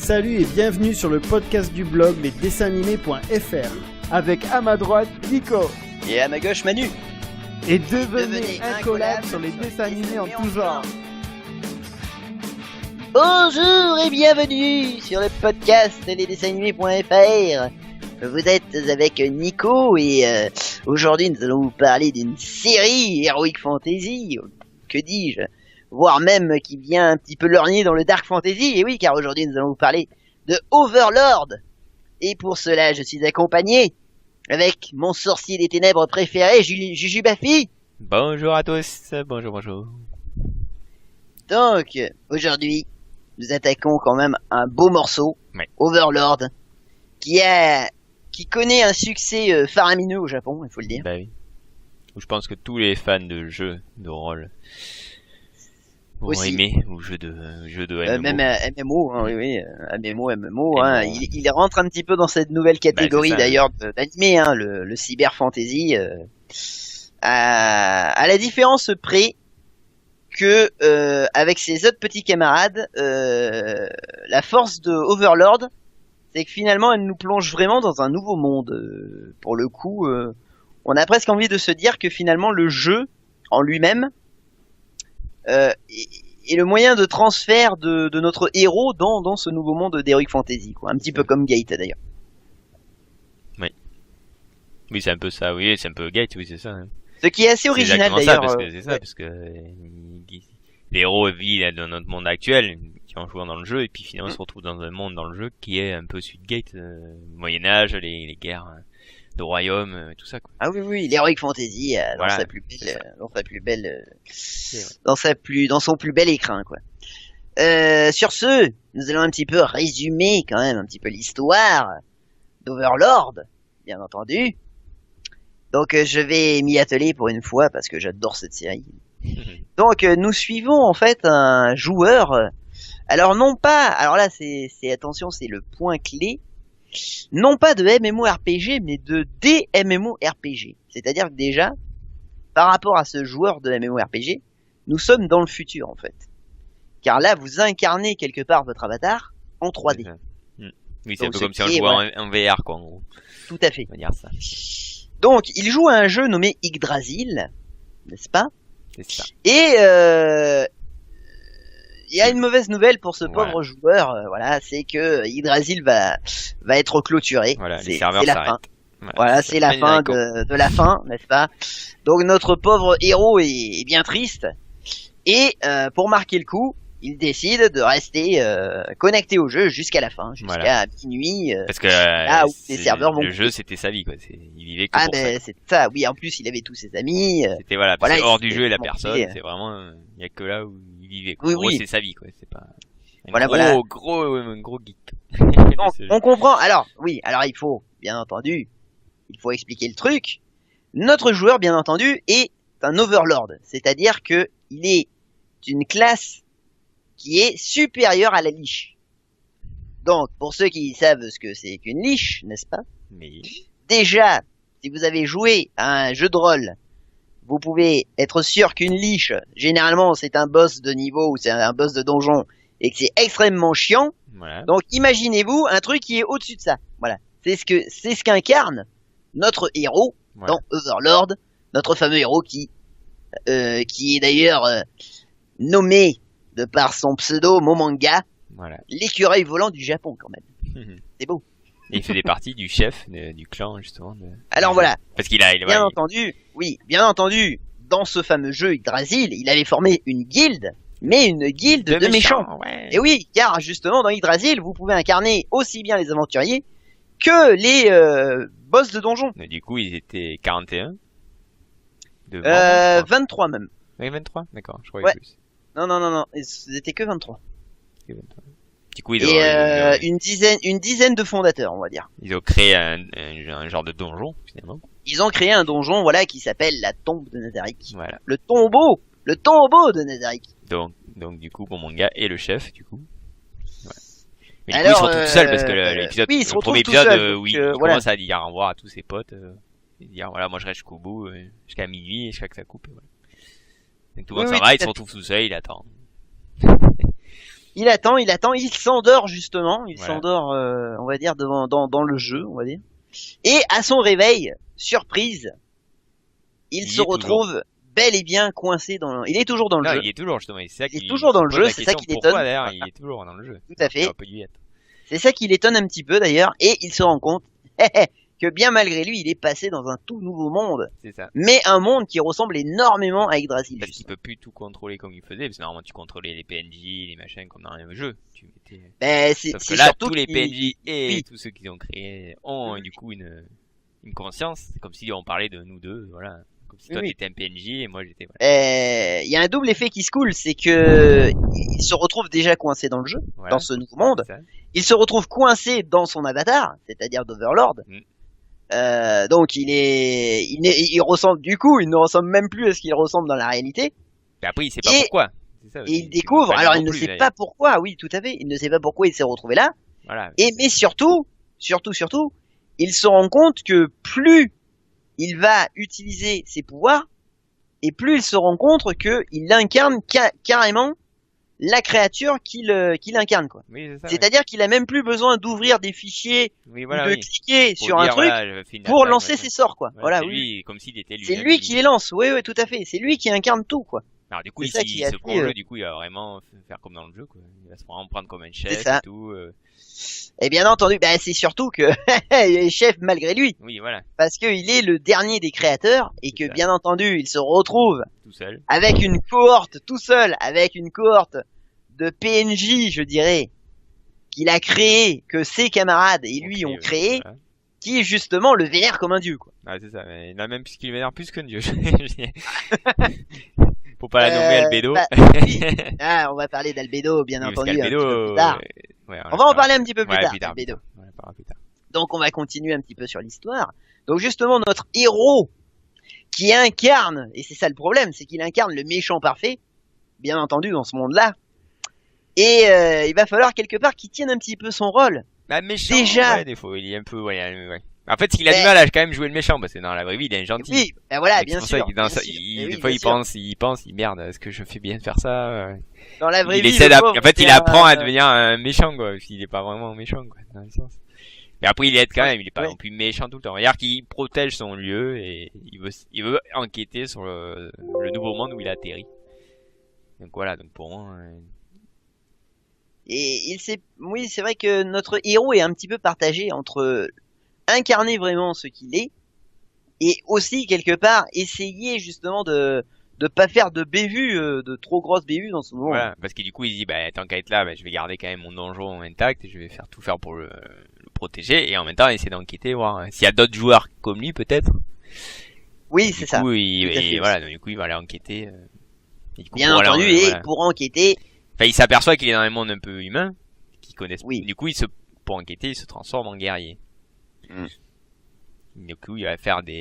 Salut et bienvenue sur le podcast du blog lesdessinsanimés.fr avec à ma droite Nico et à ma gauche Manu. Et devenez incollable sur les dessins animés en tout genre. Bonjour et bienvenue sur le podcast lesdessinsanimés.fr. Vous êtes avec Nico et aujourd'hui nous allons vous parler d'une série Heroic Fantasy, que dis-je, voire même qui vient un petit peu lorgner dans le Dark Fantasy. Et oui, car aujourd'hui nous allons vous parler de Overlord. Et pour cela je suis accompagné avec mon sorcier des ténèbres préféré, Jujubafi. Bonjour à tous, bonjour. Donc, aujourd'hui, nous attaquons quand même un beau morceau, ouais. Overlord, qui connaît un succès faramineux au Japon, il faut le dire. Bah oui. Je pense que tous les fans de jeux de rôle vont aimer, ou jeux de MMO. Même MMO, hein, oui, MMO, hein, il rentre un petit peu dans cette nouvelle catégorie d'ailleurs d'animé, hein, le cyber fantasy, à la différence près que avec ses autres petits camarades, la force de Overlord, c'est que finalement elle nous plonge vraiment dans un nouveau monde. Pour le coup, on a presque envie de se dire que finalement le jeu en lui-même est le moyen de transfert de notre héros dans ce nouveau monde d'Heroic Fantasy, quoi. Un petit peu comme Gate d'ailleurs. Oui, c'est un peu ça, oui, c'est un peu Gate, oui, c'est ça. Hein. Ce qui est assez original d'ailleurs. Parce que les héros vivent dans notre monde actuel, qui ont joué dans le jeu, et puis finalement se retrouvent dans un monde dans le jeu qui est un peu suite Gate, Moyen-Âge, les guerres de royaume, tout ça, quoi. Ah oui, l'Heroic Fantasy dans son plus bel écrin, quoi. Sur ce, nous allons un petit peu résumer quand même un petit peu l'histoire d'Overlord, bien entendu. Donc je vais m'y atteler pour une fois parce que j'adore cette série. Donc nous suivons en fait un joueur. Alors là c'est attention, c'est le point clé. Non pas de MMORPG, mais de DMMORPG. C'est-à-dire que déjà, par rapport à ce joueur de MMORPG, nous sommes dans le futur en fait. Car là, vous incarnez quelque part votre avatar en 3D. Oui, c'est un peu comme si on jouait en VR, quoi, en gros. Tout à fait. On va dire ça. Donc, il joue à un jeu nommé Yggdrasil, n'est-ce pas? C'est ça. Et il y a une mauvaise nouvelle pour ce pauvre joueur, c'est que Yggdrasil va être clôturé. Voilà, c'est la fin. Voilà, c'est la fin de la fin, n'est-ce pas? Donc notre pauvre héros est bien triste. Et pour marquer le coup, il décide de rester connecté au jeu jusqu'à la fin, jusqu'à minuit. Parce que là où les serveurs vont. Le jeu, c'était sa vie, quoi. Il vivait que pour ça. C'est ça. Oui, en plus, il avait tous ses amis. C'était parce que hors du jeu et la personne, c'est vraiment, il y a que là où il vivait. Quoi. Oui. C'est sa vie, quoi. C'est pas. Un gros geek. Donc, on comprend. Alors, il faut, bien entendu, expliquer le truc. Notre joueur, bien entendu, est un Overlord, c'est-à-dire que il est d'une classe qui est supérieure à la liche. Donc, pour ceux qui savent ce que c'est qu'une liche, n'est-ce pas? Mais... Déjà, si vous avez joué à un jeu de rôle, vous pouvez être sûr qu'une liche, généralement, c'est un boss de niveau ou c'est un boss de donjon et que c'est extrêmement chiant. Voilà. Donc, imaginez-vous un truc qui est au-dessus de ça. Voilà. C'est ce qu'incarne notre héros dans Overlord, notre fameux héros qui est d'ailleurs nommé de par son pseudo Momanga, l'écureuil volant du Japon quand même. C'est beau. Et il fait des parties du chef du clan justement. Alors voilà. Parce qu'il bien entendu, dans ce fameux jeu Yggdrasil, il avait formé une guilde, mais une guilde de méchants. Ouais. Et oui, car justement dans Yggdrasil, vous pouvez incarner aussi bien les aventuriers que les boss de donjon. Mais du coup, ils étaient 41. 23 même. Oui, 23, d'accord, je croyais plus. Non, ils étaient que 23. Du coup, une dizaine de fondateurs, on va dire. Ils ont créé un genre de donjon, finalement. Ils ont créé un donjon, qui s'appelle la tombe de Nazarick. Voilà. Le tombeau de Nazarick. Donc du coup, Momanga est le chef, du coup. Mais du coup, il se retrouve tout seul parce que le premier épisode où il commence à dire au revoir à tous ses potes. Et dire, moi je reste jusqu'au bout, jusqu'à minuit, et jusqu'à que ça coupe. Donc tout le monde s'en va, il se retrouve tout seul, il attend. il attend, il s'endort justement, il Voilà. s'endort, on va dire, dans le jeu, on va dire. Et à son réveil, surprise, il se y est retrouve bel et bien coincé il est toujours dans le Non, jeu, il est toujours justement. Et c'est ça Il est qui toujours dans le pose jeu, la c'est ça question, qui pourquoi, l'étonne. d'ailleurs, il Voilà. est toujours dans le jeu. Tout à fait. Ça aurait pas dû y être. C'est ça qui l'étonne un petit peu d'ailleurs, et il se rend compte que bien malgré lui, il est passé dans un tout nouveau monde, C'est ça. mais un monde qui ressemble énormément à Yggdrasil. Parce qu'il peut plus tout contrôler comme il faisait, parce que normalement tu contrôlais les PNJ, les machins comme dans un jeu. Tu mettais... Ben, Sauf c'est que là, surtout tous les qu'il- PNJ et oui. tous ceux qu'ils ont créés ont du coup une conscience. C'est comme si on parlait de nous deux, voilà. Comme si toi Oui. t'étais un PNJ et moi j'étais. Voilà. Il y a un double effet qui se coule, c'est que il se retrouve déjà coincé dans le jeu, Voilà. dans ce nouveau monde. C'est ça. Il se retrouve coincé dans son avatar, c'est-à-dire d'Overlord. Donc il ressemble, du coup, il ne ressemble même plus à ce qu'il ressemble dans la réalité. Mais après il sait pas Et- pourquoi. C'est ça Et aussi. il C'est découvre, pas alors non il ne plus, sait d'ailleurs. pas pourquoi, oui, tout à fait, il ne sait pas pourquoi il s'est retrouvé là. Voilà. Mais surtout, il se rend compte que plus il va utiliser ses pouvoirs, et plus il se rend compte que il incarne carrément la créature qu'il incarne, quoi. Oui, c'est ça. C'est-à-dire qu'il a même plus besoin d'ouvrir des fichiers Oui, voilà, ou de oui. cliquer Pour sur un dire, truc voilà, je fais une pour attaque, lancer machin. ses sorts, quoi. Voilà, c'est oui. lui, comme s'il était C'est lui-même. lui qui les lance, oui, tout à fait. C'est lui qui incarne tout, quoi. Alors du coup, C'est ça ici, qui il est se assez, prend le jeu, du coup, il va vraiment faire comme dans le jeu, quoi. Il va se vraiment prendre comme un chef ça. et tout. Et bien entendu, bah, c'est surtout que il est chef malgré lui, Oui, voilà, parce qu'il est le dernier des créateurs et C'est que ça. bien entendu, il se retrouve tout seul. avec une cohorte tout seul, avec une cohorte de PNJ, je dirais, qu'il a créé, que ses camarades et lui ont créé, Voilà. qui justement le vénère comme un dieu, quoi. Ah, c'est ça, mais il a même puisqu'il vénère plus qu'un dieu. Faut pas la nommer Albedo. Bah, oui. Ah, on va parler d'Albedo, bien Oui, parce entendu, un qu'Albedo, petit peu plus tard. ouais, On va en parler un petit peu Ouais, plus tard, plus tard. Albedo. On en parlera plus tard. Donc on va continuer un petit peu sur l'histoire. Donc justement notre héros qui incarne, et c'est ça le problème, c'est qu'il incarne le méchant parfait, bien entendu dans ce monde-là. Et il va falloir quelque part qu'il tienne un petit peu son rôle. Bah, méchant, Déjà. ouais, des fois, il est un peu, ouais. En fait, il a Mais- du mal à quand même jouer le méchant, parce que dans la vraie vie, il est un gentil. Oui, ben voilà, Donc, bien c'est pour ça sûr. qu'il- dans bien ça, sûr. il- Mais oui, des fois, bien sûr. il pense, merde, est-ce que je fais bien de faire ça? Dans la vraie Il vie, essaie le pauvre, en fait, il c'est apprend un- à devenir un méchant, quoi, parce qu'il est pas vraiment méchant, quoi, dans le sens. Mais après, il aide quand même, il est pas Ouais. non plus méchant tout le temps. Regarde qu'il protège son lieu et il veut enquêter sur le nouveau monde où il a atterri. Donc voilà, donc pour moi, Et il sait, oui, c'est vrai que notre héros est un petit peu partagé entre incarner vraiment ce qu'il est et aussi quelque part essayer justement de pas faire de bévues, de trop grosses bévues dans ce moment. voilà, parce que du coup, il se dit, bah, tant qu'à être là, bah, je vais garder quand même mon donjon intact et je vais faire tout faire pour le protéger et en même temps essayer d'enquêter, voir s'il y a d'autres joueurs comme lui, peut-être. Oui, Du c'est ça. coup, Tout à et fait. voilà, donc, du coup, il va aller enquêter. Et du coup, Bien pour aller entendu, en- et voilà. pour enquêter, Enfin, il s'aperçoit qu'il est dans un monde un peu humain, qu'il connaissent. Oui. Du coup, pour enquêter, il se transforme en guerrier. Mm. Du coup, il va faire il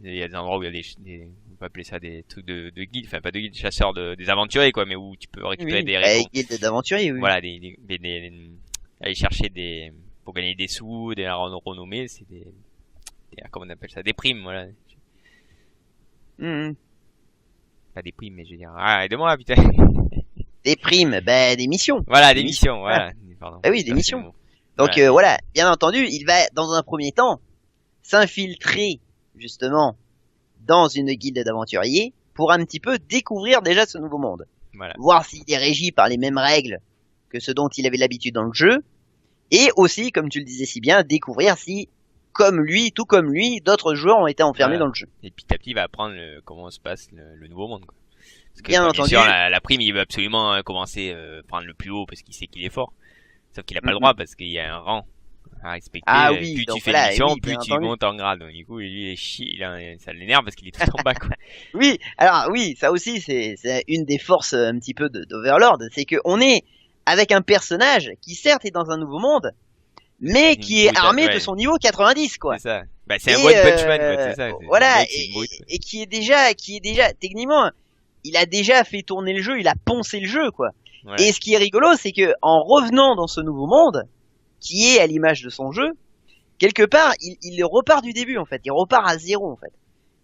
y a des endroits où il y a on peut appeler ça des trucs de guides, enfin pas de guides, chasseurs des aventuriers quoi, mais où tu peux récupérer oui, des avec récompenses. guilde d'aventuriers, oui. Voilà, aller chercher pour gagner des sous, des renommées, c'est comment on appelle ça, des primes, voilà. Mhm. Pas des primes, mais je veux dire, ah, aide-moi, putain. Des primes, ben des missions. Voilà, Des des missions, voilà. Pardon. Ah oui, C'est des pas missions. le mot. Donc voilà, bien entendu, il va dans un premier temps s'infiltrer justement dans une guilde d'aventuriers pour un petit peu découvrir déjà ce nouveau monde. Voilà. Voir s'il est régi par les mêmes règles que ce dont il avait l'habitude dans le jeu. Et aussi, comme tu le disais si bien, découvrir si, tout comme lui, d'autres joueurs ont été enfermés Voilà. dans le jeu. Et petit à petit, il va apprendre comment se passe le nouveau monde, quoi. Parce que, Bien entendu. sûr, la prime, il veut absolument commencer prendre le plus haut parce qu'il sait qu'il est fort. Sauf qu'il a pas le Mhm. droit parce qu'il y a un rang à respecter. Ah oui, plus donc tu fais voilà, l'émission, oui, plus bien tu entendu. montes en grade. Donc, du coup, lui, ça l'énerve parce qu'il est tout en bas, quoi. Oui, alors oui, ça aussi c'est une des forces un petit peu d'Overlord, c'est que on est avec un personnage qui certes est dans un nouveau monde, mais qui est brute, armé ouais. de son niveau 90 quoi. C'est ça. Bah, c'est un Et, One Punch Man, quoi, c'est ça. voilà, Le mec, c'est une brute, quoi. et qui est déjà techniquement, il a déjà fait tourner le jeu, il a poncé le jeu quoi. Voilà. Et ce qui est rigolo, c'est que en revenant dans ce nouveau monde, qui est à l'image de son jeu, quelque part, il repart du début en fait, il repart à zéro en fait.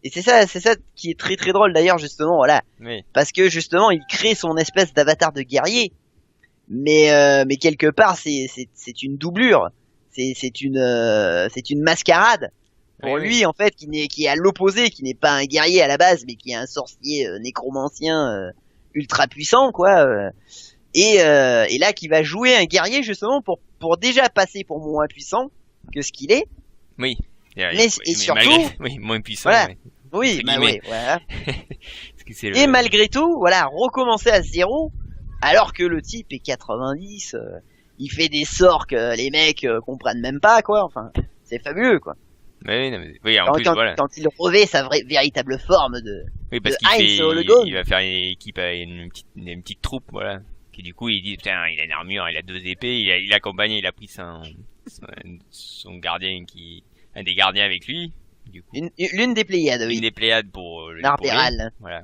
Et c'est ça qui est très très drôle d'ailleurs justement, voilà, Oui. parce que justement, il crée son espèce d'avatar de guerrier mais quelque part c'est une doublure, c'est une mascarade pour lui en fait qui est à l'opposé, qui n'est pas un guerrier à la base, mais qui est un sorcier nécromancien ultra puissant quoi. Et là qui va jouer un guerrier justement pour déjà passer pour moins puissant que ce qu'il est. Oui. Mais surtout, oui, moins puissant. Voilà. Ouais. Oui, bah oui, voilà. Et malgré tout, voilà, recommencer à 0, alors que le type est 90, il fait des sorts que les mecs comprennent même pas, quoi. Enfin, c'est fabuleux, quoi. Oui, non, mais, oui, en plus, voilà. Quand il revêt sa véritable forme oui, parce de Heinz le Gold. Il va faire une équipe avec une petite troupe, voilà. Qui du coup, il dit, putain, il a une armure, il a 2 épées, il accompagne, il a pris son gardien un des gardiens avec lui. Du coup, l'une des Pléiades, oui. L'une des Pléiades pour l'Arbéral. Voilà.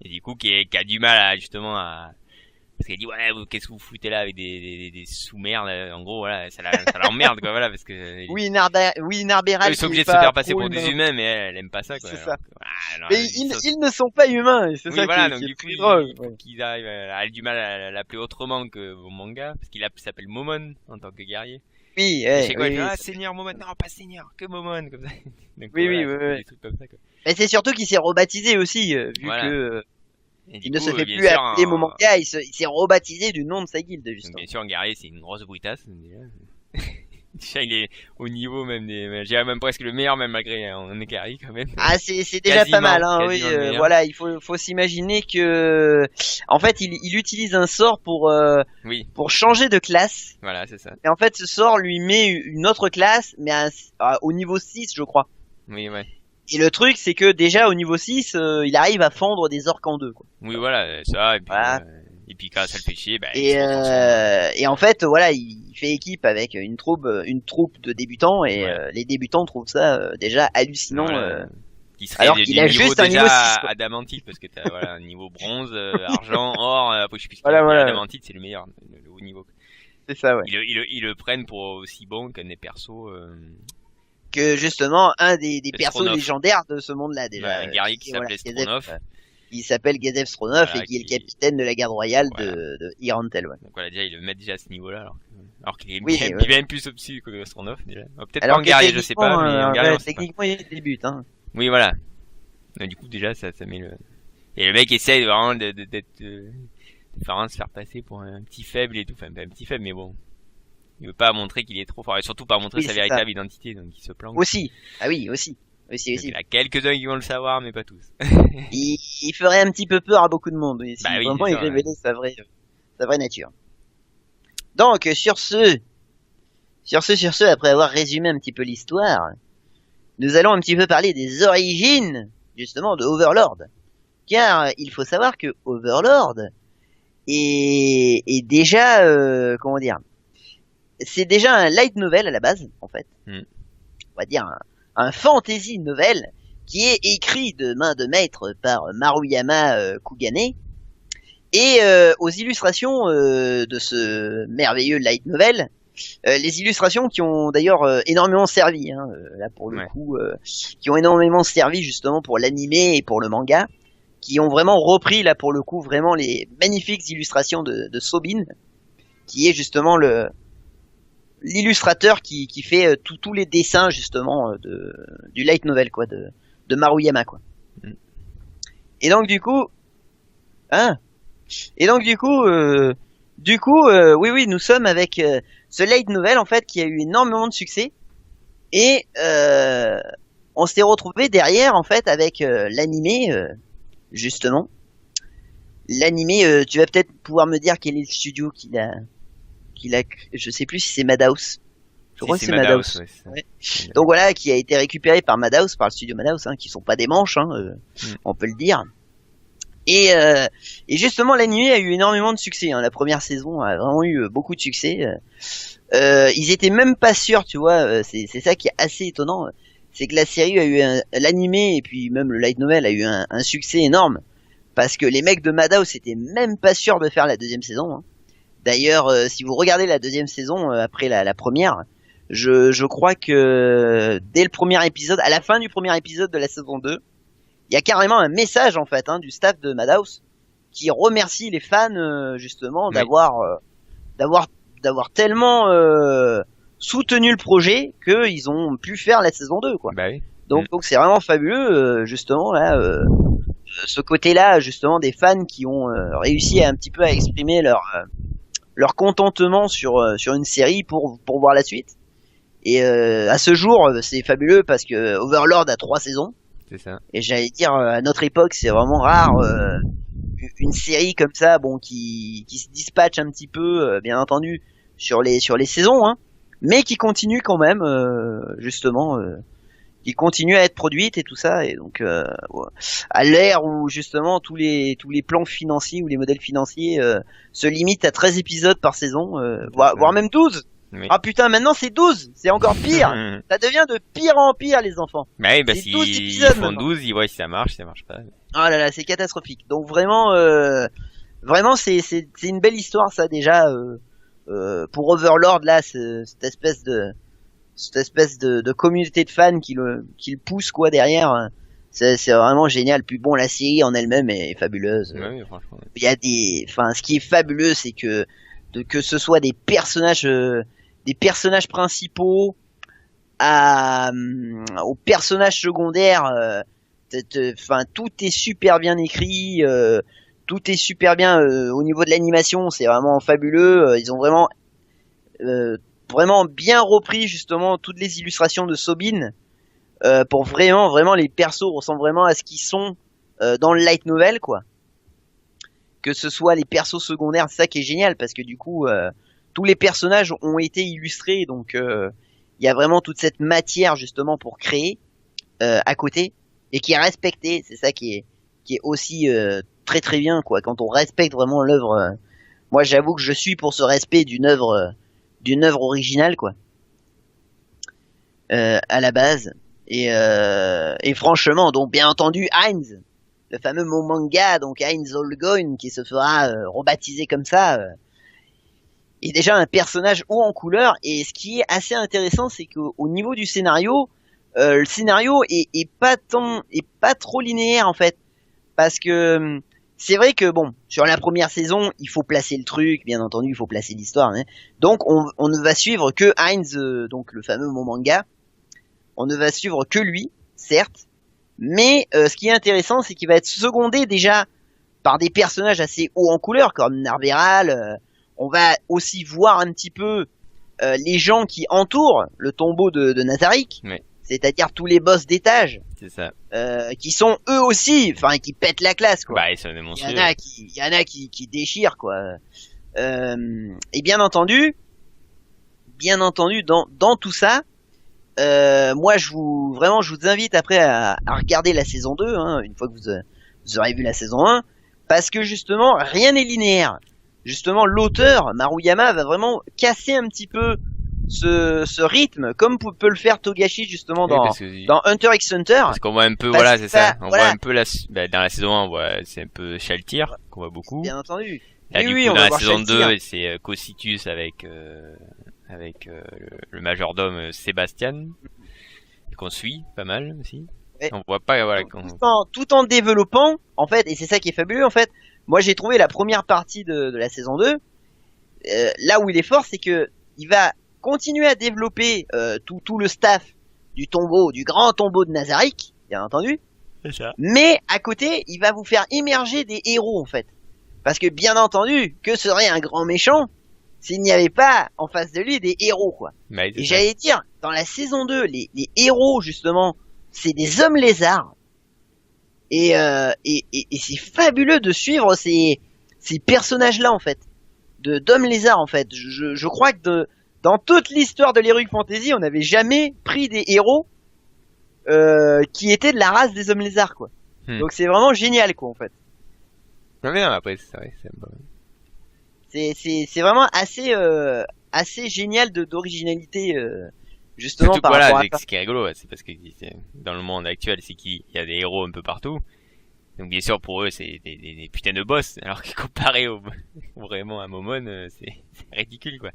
Et du coup, qui a du mal à, justement, parce qu'elle dit, ouais, qu'est-ce que vous foutez là avec des sous-merdes, en gros, voilà, ça l'emmerde, quoi, voilà, parce que... Oui, une Arbéral. Ils sont obligés de se faire passer pour des humains, mais elle aime pas ça, quoi. C'est ça. Alors, mais ils ne sont pas humains, et c'est ça voilà, qui donc, est très drôle. Ouais. Qu'ils arrivent à du mal à l'appeler autrement que au manga, parce qu'il s'appelle Momon en tant que guerrier. Oui, c'est quoi, Seigneur Momon, non, pas Seigneur, que Momon, comme ça. Donc, oui. Des trucs comme ça, quoi. Mais c'est surtout qu'il s'est rebaptisé aussi, vu que il ne se fait plus appeler Momonga, il s'est rebaptisé du nom de sa guilde, justement. Bien sûr, un guerrier, c'est une grosse brutasse, déjà. Déjà, il est au niveau même j'irais même presque le meilleur, même malgré on est carré quand même. Ah, c'est déjà pas mal, hein, oui. Voilà, il faut s'imaginer que, en fait, il utilise un sort pour changer de classe. Voilà, c'est ça. Et en fait, ce sort lui met une autre classe, mais au niveau 6, je crois. Oui, ouais. Et le truc, c'est que déjà au niveau 6, il arrive à fondre des orques en deux, quoi. Oui, voilà, ça, et puis, voilà. Et puis quand ça le fait chier, et en fait, voilà, il fait équipe avec une troupe de débutants, et les débutants trouvent ça déjà hallucinant. Voilà. Alors qu'il a juste un niveau 6, quoi. Adamantite, parce que t'as voilà, un niveau bronze, argent, or, je sais voilà. Adamantite, c'est le meilleur, le haut niveau. C'est ça, ouais. Ils le prennent pour aussi bon qu'un des persos. Que justement un des persos légendaires de ce monde-là déjà. Un guerrier qui s'appelait Stronov. Il s'appelle Gazef Stronov, et qui est le capitaine de la garde royale de Irantel. Ouais. Donc voilà, déjà, ils le mettent déjà à ce niveau-là, alors qu'il est bien plus au-dessus que Stronov, déjà. Peut-être pas en guerrier, je sais pas, mais en guerrier, techniquement, il débute, hein. Oui, voilà. Donc, du coup, déjà, ça met le... Et le mec essaye vraiment de se faire passer pour un petit faible et tout. Enfin, pas un petit faible, mais bon. Il veut pas montrer qu'il est trop fort, et surtout pas montrer sa véritable identité, donc il se planque. Aussi. Ah oui, aussi. Il y a quelques-uns qui vont le savoir, mais pas tous. il ferait un petit peu peur à beaucoup de monde, si vraiment il révélait sa vraie nature. Donc, sur ce, après avoir résumé un petit peu l'histoire, nous allons un petit peu parler des origines, justement, de Overlord. Car il faut savoir que Overlord est déjà, comment dire, c'est déjà un light novel à la base, en fait. On va dire un fantasy novel qui est écrit de main de maître par Maruyama Kugane, et aux illustrations de ce merveilleux light novel, les illustrations qui ont d'ailleurs énormément servi, hein, là pour le coup, qui ont énormément servi justement pour l'animé et pour le manga, qui ont vraiment repris là pour le coup vraiment les magnifiques illustrations de Sobin, qui est justement l'illustrateur qui fait tous les dessins justement du light novel, quoi, de Maruyama, quoi. Et donc du coup oui, nous sommes avec ce light novel en fait qui a eu énormément de succès, et on s'est retrouvé derrière en fait avec l'animé, justement. L'animé, tu vas peut-être pouvoir me dire quel est le studio qu'il a, je sais plus si c'est Madhouse. Je crois que c'est Madhouse. Ouais. Donc voilà, qui a été récupéré par Madhouse, par le studio Madhouse, hein, qui sont pas des manches, hein, on peut le dire. Et justement, l'animé a eu énormément de succès, hein. La première saison a vraiment eu beaucoup de succès. Ils étaient même pas sûrs, tu vois. C'est ça qui est assez étonnant, c'est que la série a eu l'animé et puis même le light novel a eu un succès énorme, parce que les mecs de Madhouse étaient même pas sûrs de faire la deuxième saison, hein. D'ailleurs, si vous regardez la deuxième saison après la première, je crois que dès le premier épisode, à la fin du premier épisode de la saison 2, il y a carrément un message en fait, hein, du staff de Madhouse qui remercie les fans justement d'avoir d'avoir tellement soutenu le projet qu'ils ont pu faire la saison 2 quoi. Bah oui. Donc c'est vraiment fabuleux justement là ce côté-là justement des fans qui ont réussi un petit peu à exprimer leur contentement sur une série pour voir la suite. Et à ce jour, c'est fabuleux parce que Overlord a 3 saisons. C'est ça. Et j'allais dire à notre époque, c'est vraiment rare une série comme ça, bon qui se dispatche un petit peu, bien entendu, sur les saisons, hein, mais qui continue quand même, justement, qui continue à être produite et tout ça. Et donc, ouais. À l'ère où justement tous les plans financiers ou les modèles financiers se limitent à 13 épisodes par saison, voire même 12. Oui. Ah putain, maintenant c'est 12, c'est encore pire. Ça devient de pire en pire les enfants. Bah oui, bah C'est si 12 ils épisodes, font maintenant. 12, ils voient si ça marche pas. Oh là là, c'est catastrophique. Donc vraiment, vraiment c'est une belle histoire ça déjà pour Overlord là, cette espèce de communauté de fans qui le pousse quoi derrière. C'est vraiment génial. Puis bon, la série en elle-même est fabuleuse. Ouais, oui, franchement. Il y a enfin, ce qui est fabuleux, c'est que ce soit des personnages principaux aux personnages secondaires. Enfin, tout est super bien écrit. Tout est super bien au niveau de l'animation. C'est vraiment fabuleux. Ils ont vraiment bien repris justement toutes les illustrations de Sobin. Pour vraiment les persos ressemblent vraiment à ce qu'ils sont dans le light novel quoi. Que ce soit les persos secondaires, c'est ça qui est génial parce que du coup tous les personnages ont été illustrés donc il y a vraiment toute cette matière justement pour créer à côté et qui est respectée, c'est ça qui est aussi très très bien quoi quand on respecte vraiment l'œuvre. Moi j'avoue que je suis pour ce respect d'une œuvre originale quoi. À la base. Et franchement, donc bien entendu, Heinz, le fameux mot manga, donc Heinz Holgoin, qui se fera rebaptiser comme ça, est déjà un personnage haut en couleur. Et ce qui est assez intéressant, c'est qu'au niveau du scénario, le scénario est pas trop linéaire en fait, parce que c'est vrai que bon, sur la première saison, il faut placer le truc, bien entendu, il faut placer l'histoire. Hein. Donc on ne va suivre que Heinz, donc le fameux mot manga. On ne va suivre que lui, certes, mais ce qui est intéressant, c'est qu'il va être secondé déjà par des personnages assez hauts en couleur, comme Narberal. On va aussi voir un petit peu les gens qui entourent le tombeau de Nazarick, Oui. C'est-à-dire tous les boss d'étage, C'est ça. qui sont eux aussi, enfin qui pètent la classe, quoi. Bah, ils sont des Il monstrueux. y en a qui déchirent, quoi. Et bien entendu, dans tout ça. Moi, je vous invite après à regarder la saison 2, hein, une fois que vous aurez vu la saison 1, parce que justement, rien n'est linéaire. Justement, l'auteur, Maruyama, va vraiment casser un petit peu ce rythme, comme peut le faire Togashi, justement, Oui, dans Hunter x Hunter. parce qu'on voit un peu, Parce voilà, que c'est ça. On voilà. voit un peu dans la saison 1, on voit, c'est un peu Shaltyr, qu'on voit beaucoup. Bien entendu. Là, Oui, du oui, coup, on dans va la voir saison Shaltyr. 2, c'est Cocytus avec le majordome Sébastien, qu'on suit pas mal aussi. Ouais. On voit pas, voilà. Tout en développant, en fait, et c'est ça qui est fabuleux, en fait. Moi, j'ai trouvé la première partie de la saison 2, là où il est fort, c'est que il va continuer à développer tout le staff du grand tombeau de Nazarick, bien entendu. C'est ça. Mais à côté, il va vous faire émerger des héros, en fait. Parce que, bien entendu, que serait un grand méchant s'il n'y avait pas en face de lui des héros, quoi. Bah, Et j'allais dire, dans la saison 2, les héros, justement, c'est des hommes lézards. Et c'est fabuleux de suivre ces personnages-là, en fait. D'hommes lézards, en fait. Je crois que dans toute l'histoire de l'Heroic Fantasy, on n'avait jamais pris des héros qui étaient de la race des hommes lézards, quoi. Donc c'est vraiment génial, quoi, en fait. Non, mais non, après, c'est vrai, C'est vraiment assez génial d'originalité, justement, surtout, par voilà, rapport à ça. ce qui est rigolo, c'est parce que dans le monde actuel, c'est qu'il y a des héros un peu partout. Donc, bien sûr, pour eux, c'est des putains de boss. Alors que comparé vraiment à Momon, c'est ridicule, quoi.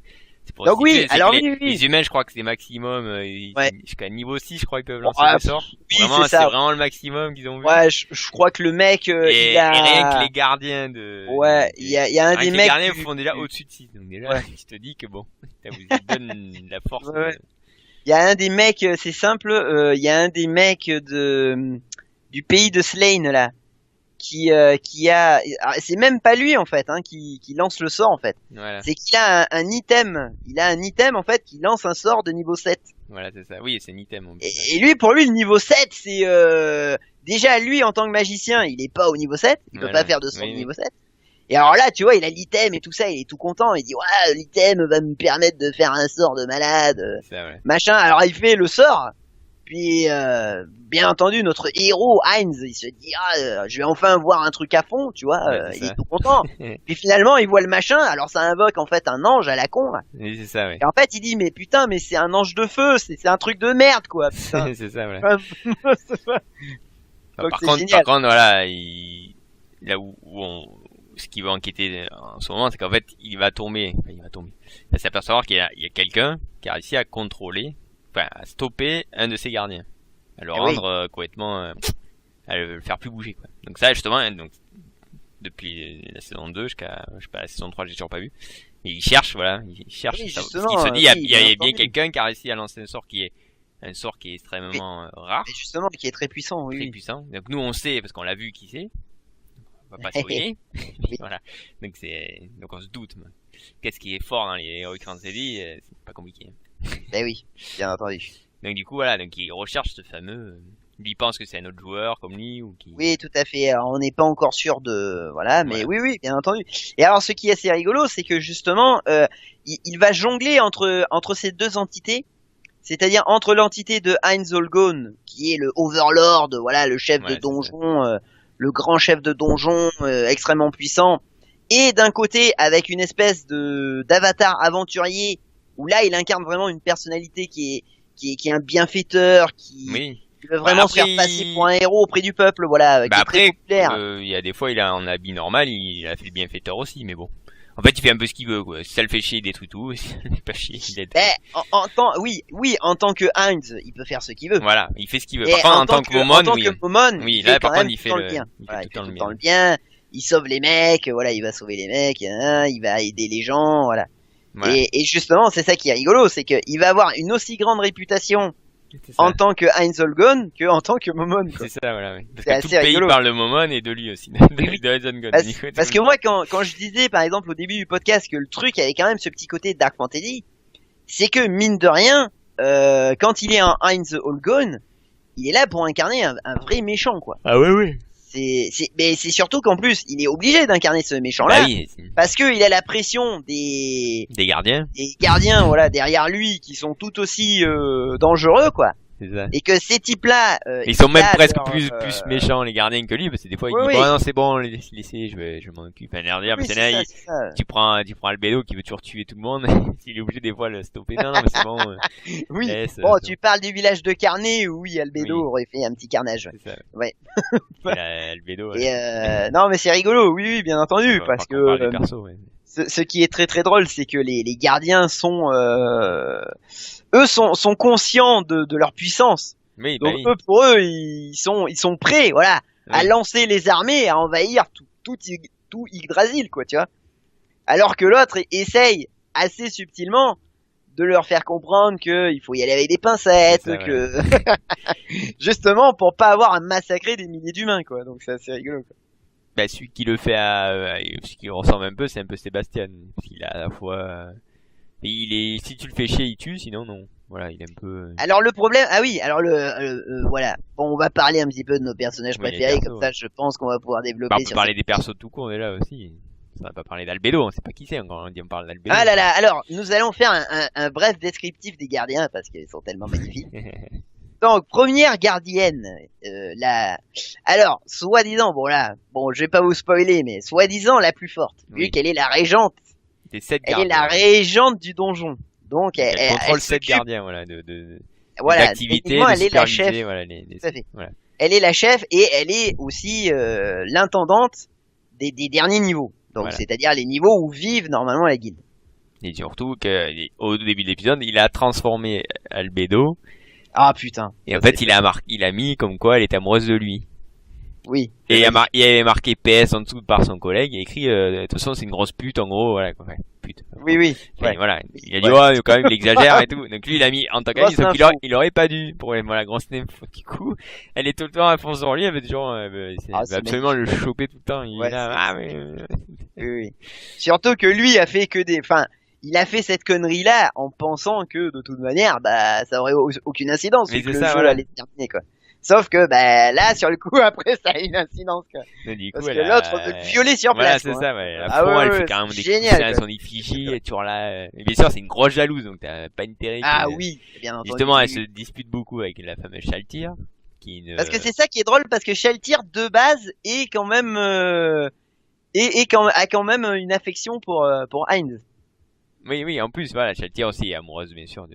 C'est pour Donc oui, situer, c'est alors que oui, oui. les humains, je crois que c'est maximum, Ouais. jusqu'à niveau 6, je crois qu'ils peuvent lancer Ouais, des sorts. oui, Vraiment, c'est ça. c'est vraiment le maximum qu'ils ont vu. Ouais, je crois que le mec, et, il a... et rien que les gardiens de... Ouais, il y a un rien des que les mecs... gardiens font déjà au-dessus de 6. Donc déjà, Ouais. je te dis que bon, ça vous donne la force. Ouais. Il y a un des mecs, c'est simple, il y a un des mecs du pays de Slane, là, qui a... alors, c'est même pas lui, en fait, hein, qui lance le sort, en fait. Voilà, C'est qu'il a un item. Il a un item, en fait, qui lance un sort de niveau 7. voilà, c'est ça. Oui, c'est un item. En plus. Et lui, pour lui, le niveau 7, c'est... Déjà, lui, en tant que magicien, il est pas au niveau 7. Il peut Voilà. pas faire de sort Oui, de oui. niveau 7. Et alors là, tu vois, il a l'item et tout ça, il est tout content. Il dit, ouais, l'item va me permettre de faire un sort de malade, C'est ça, ouais. machin. Alors, il fait le sort. Puis, bien entendu, notre héros, Heinz, il se dit, je vais enfin voir un truc à fond, tu vois. Ouais, c'est il ça. est tout content. Puis finalement, il voit le machin. Alors, ça invoque, en fait, un ange à la con. Oui, c'est ça, ouais. Et en fait, il dit, mais putain, mais c'est un ange de feu. C'est un truc de merde, quoi. Putain. c'est ça, voilà. C'est pas- Donc, Par c'est contre, génial. voilà, là où ce qui va enquêter en ce moment, c'est qu'en fait, il va tomber. Il va s'apercevoir qu'il y a quelqu'un qui a réussi à contrôler, enfin, à stopper un de ses gardiens, à le Eh oui. rendre complètement, à le faire plus bouger, quoi. Donc ça, justement, hein, donc depuis la saison 2 jusqu'à, je sais pas, la saison 3, j'ai toujours pas vu. Et il cherche, voilà, il cherche. Oui, ça, justement, parce qu'il se dit, il y a bien bien entendu. quelqu'un qui a réussi à lancer un sort qui est extrêmement rare. Mais justement, qui est très puissant, oui. Très oui. puissant. Donc nous on sait parce qu'on l'a vu qui c'est. On va pas spoiler. Voilà. Donc on se doute. Mais qu'est-ce qui est fort dans les Heroic Fantasy, c'est pas compliqué. Ben oui, bien entendu. Donc du coup voilà, donc il recherche ce fameux. Lui pense que c'est un autre joueur comme lui ou qui. Oui, tout à fait. Alors, on n'est pas encore sûr de, voilà, mais Voilà. oui, oui, bien entendu. Et alors, ce qui est assez rigolo, c'est que justement, il va jongler entre ces deux entités, c'est-à-dire entre l'entité de Heinz Holgone, qui est le Overlord, voilà, le chef Ouais, de c'est donjon, le grand chef de donjon, extrêmement puissant, et d'un côté avec une espèce de d'avatar aventurier, où là, il incarne vraiment une personnalité qui est un bienfaiteur, qui Oui. veut vraiment après, se faire passer pour un héros auprès du peuple, voilà, qui Bah est très après, populaire. il y a des fois il a en habit normal, il a fait le bienfaiteur aussi, mais bon. En fait, il fait un peu ce qu'il veut, quoi. Si ça le fait chier, il détruit tout. Si ça le fait pas chier, il aide. Oui, en tant que Heinz, il peut faire ce qu'il veut. Voilà, il fait ce qu'il veut. Et Par contre, en tant que Momon, oui. Momon, Oui, il là, fait par quand contre, même il fait tout le le bien. il fait Voilà, tout il fait le tout le bien. temps le bien. Il sauve les mecs, voilà, il va sauver les mecs, hein, il va aider les gens, voilà. Voilà. Et justement, c'est ça qui est rigolo, c'est qu'il va avoir une aussi grande réputation C'est ça. en tant que Heinz Holgone que en tant que Momon, quoi. C'est ça, voilà, oui. Parce C'est que tout assez le pays rigolo. parle de Momon et de lui aussi. Oui. De Hudson Gun. Parce que moi, quand je disais, par exemple, au début du podcast, que le truc avait quand même ce petit côté Dark Fantasy, c'est que, mine de rien, quand il est en Heinz Holgone, il est là pour incarner un vrai méchant, quoi. Ah ouais, oui. Mais c'est surtout qu'en plus, il est obligé d'incarner ce méchant-là, Bah oui, parce que il a la pression des gardiens. gardiens, voilà, derrière lui, qui sont tout aussi dangereux, quoi. C'est ça. Et que ces types-là, Ils sont même gardent presque leur, plus méchants, les gardiens, que lui, parce que des fois, Oui, il dit, oui. bon, non, c'est bon, laissez, je vais m'en occuper. Un RDR, oui, parce que c'est là, ça, c'est ça. tu prends Albedo qui veut toujours tuer tout le monde, il est obligé des fois de le stopper. Non, mais c'est bon. Oui. laisse, Bon, c'est tu parles du village de Carnet où oui, Albedo Oui. aurait fait un petit carnage. C'est ça. Ouais. Albedo, Et non, mais c'est rigolo, oui, oui, bien entendu, parce que les persos, ouais. ce qui est très très drôle, c'est que les gardiens sont eux sont conscients de leur puissance. Oui, bah Donc oui. eux, pour eux, ils sont prêts, voilà, à Oui. lancer les armées, à envahir tout Yggdrasil, quoi, tu vois. Alors que l'autre essaye assez subtilement de leur faire comprendre que il faut y aller avec des pincettes, C'est ça, que justement pour pas avoir à massacrer des milliers d'humains, quoi. Donc c'est assez rigolo, quoi. Bah, celui qui le fait ce qui ressemble un peu, c'est un peu Sébastien. Parce qu'il a à la fois, si tu le fais chier, il tue, sinon non. Voilà, il est un peu, Alors le problème, ah oui, alors voilà. Bon, on va parler un petit peu de nos personnages Oui, les préférés, persos, comme ça, je pense qu'on va pouvoir développer Bah, on peut sur parler cette des persos tout court déjà aussi. On va pas parler d'Albedo, on sait pas qui c'est encore. On dit on parle d'Albedo. Ah là là, alors nous allons faire un bref descriptif des gardiens parce qu'ils sont tellement magnifiques. Donc première gardienne, alors soi-disant, bon je vais pas vous spoiler, mais soi-disant la plus forte, vu Oui. qu'elle est la régente, Des 7 elle gardiens. est la régente du donjon. Donc Elle contrôle 7 s'occupe- gardiens, voilà, voilà, d'activités, techniquement, de elle est la superviser, chef. voilà, Tout à fait. voilà. Elle est la chef et elle est aussi l'intendante des derniers niveaux. Donc Voilà. c'est-à-dire les niveaux où vivent normalement la guilde. Et surtout qu'au début de l'épisode, il a transformé Albedo. Ah putain. Et en fait, il a mis comme quoi elle était amoureuse de lui. Oui. Et il avait marqué PS en dessous par son collègue. Il a écrit, de toute façon, c'est une grosse pute, en gros, voilà, quoi. Ouais, pute. Oui. Enfin, voilà. Il a dit, ouais, quand même, il exagère et tout. Donc lui, il a mis en tant qu'ami, sauf qu'il aurait pas dû. Pour la grosse info. Du coup, elle est tout le temps à fond sur lui. Elle veut toujours, elle veut absolument le choper tout le temps. Il est là, oui. Surtout que lui a fait il a fait cette connerie-là en pensant que de toute manière, bah, ça aurait aucune incidence. Mais que c'est le ça, jeu allait se terminer, quoi. Sauf que, bah, là, sur le coup, après, ça a une incidence, quoi. Parce que l'autre veut le violer sur place. Voilà, c'est ça, ouais. Elle fait carrément des génial, coups à son effigie, elle est toujours là. Et bien sûr, c'est une grosse jalouse, donc t'as pas intérêt. Oui, bien entendu. Justement, elle se dispute beaucoup avec la fameuse Shaltyr, Parce que c'est ça qui est drôle, parce que Shaltyr, de base, est quand même, a quand même une affection pour Heinz. Oui, en plus, voilà, Shaltyr aussi est amoureuse, bien sûr,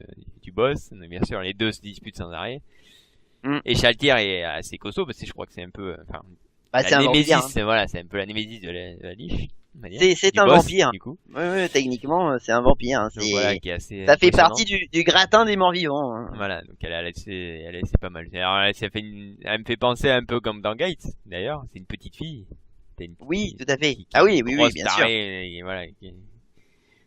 du boss. Bien sûr, les deux se disputent sans arrêt. Et Shaltyr est assez costaud, parce que je crois que c'est un peu, c'est un vampire. Voilà, c'est un peu la némésis de la liche. C'est un vampire. Du coup. Oui, techniquement, c'est un vampire. Hein. Donc, voilà, qui est assez ça fait partie du gratin des morts-vivants. Hein. Voilà, donc elle a laissé pas mal. Alors, elle me fait penser un peu comme dans Gates, d'ailleurs. C'est une petite fille. Oui, tout à fait. Oui, bien sûr. Voilà,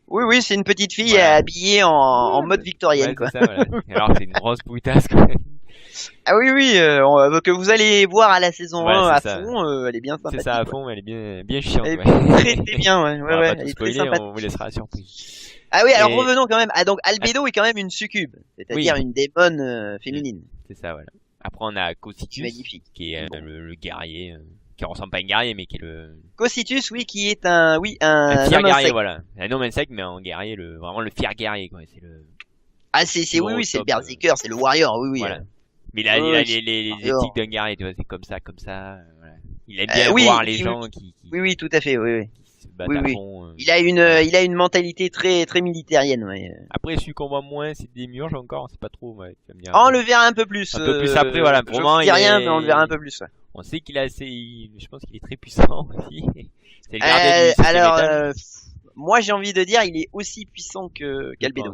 Oui, c'est une petite fille habillée en mode victorienne, quoi. Ça, voilà. Alors, c'est une grosse pouitasse, quoi. Oui, que vous allez voir à la saison 1 à fond, elle est bien sympathique. C'est ça, à fond, elle est bien chiante. Elle est très bien, ouais. On va pas elle est spoiler, très sympathique. on vous laissera la surprise. Alors revenons quand même. Donc Albedo est quand même une succube, c'est-à-dire une démone féminine. C'est ça, voilà. Après, on a Cocytus, magnifique. Qui est le guerrier, qui ressemble pas à un guerrier, mais qui est le... Cocytus, qui est un fier guerrier, voilà. Un homme insecte, mais en guerrier, vraiment le fier guerrier, quoi. C'est le... c'est le berserker, c'est le warrior, oui. Voilà. Mais il a les éthiques d'un guerrier, tu vois, c'est comme ça, voilà. Il aime bien voir les gens qui... Oui, tout à fait, oui. Qui se battent à fond. Il a une mentalité très, très militarienne, ouais. Après, celui qu'on voit moins, c'est Démiurge encore, c'est pas trop, ouais. On le verra un peu plus. Un peu plus après, voilà. Pour moi, il rien, mais on le verra un peu plus, ouais. On sait qu'il est je pense qu'il est très puissant aussi. C'est le gardien du moi, j'ai envie de dire, il est aussi puissant qu'Albedo.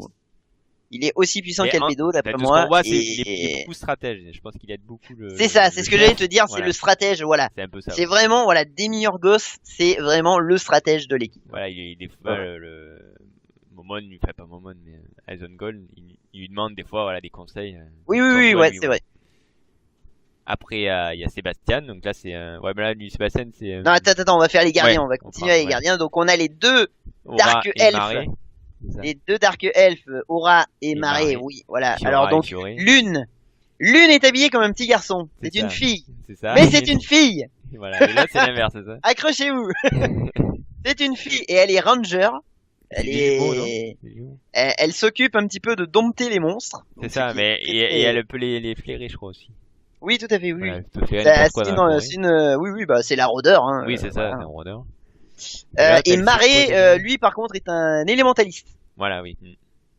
Il est aussi puissant qu'Albedo, d'après moi. Il est beaucoup stratège. Je pense qu'il aide beaucoup C'est ça, c'est ce que j'allais te dire, c'est le stratège, voilà. C'est un peu ça. C'est vraiment, Demiurgos, c'est vraiment le stratège de l'équipe. Voilà, il est Momon, pas Momon, mais Isengol, il lui demande des fois, des conseils. Oui, c'est vrai. Après, il y a Sébastien, donc là, c'est Sébastien, c'est... Non, attends, on va faire les gardiens, on va continuer avec les gardiens. Donc, on a les deux Dark Elf. Les deux Dark Elf, Aura et Marée, oui, voilà. Alors donc, l'une est habillée comme un petit garçon. C'est une fille. C'est ça. Mais c'est une fille. Voilà, et là c'est l'inverse, c'est ça. Accrochez-vous. C'est une fille et elle est ranger. Elle s'occupe un petit peu de dompter les monstres. C'est ça, mais et elle peut les flairer, je crois aussi. Oui, tout à fait, oui. Voilà, c'est la rôdeur, hein. Oui, c'est ça, c'est un rôdeur. Et Marée, lui, par contre, est un élémentaliste. Voilà, oui.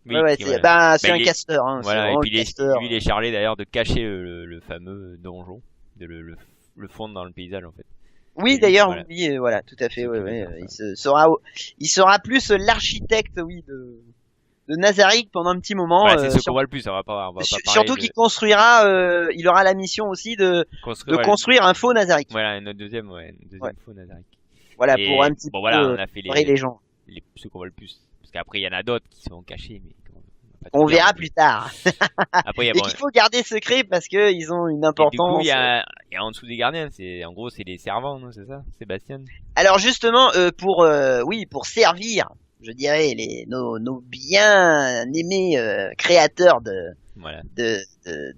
C'est un casteur, hein. Voilà, et puis lui, il est chargé d'ailleurs de cacher le fameux donjon, de le fondre dans le paysage, en fait. Oui, d'ailleurs, voilà, tout à fait, il sera plus l'architecte, de Nazarick pendant un petit moment. C'est ce qu'on voit le plus, on va pas parler. Surtout qu'il construira, il aura la mission aussi de construire un faux Nazarick. Voilà, un deuxième faux Nazarick. Voilà, pour un petit peu on a fait les gens. Ceux qu'on voit le plus. Parce qu'après, il y en a d'autres qui sont cachés, mais on verra plus tard. Après, qu'il faut garder secret parce que ils ont une importance. Et du coup, il y a en dessous des gardiens, en gros, c'est les servants, non, c'est ça, Sébastien? Alors justement, pour servir, je dirais, nos bien aimés créateurs de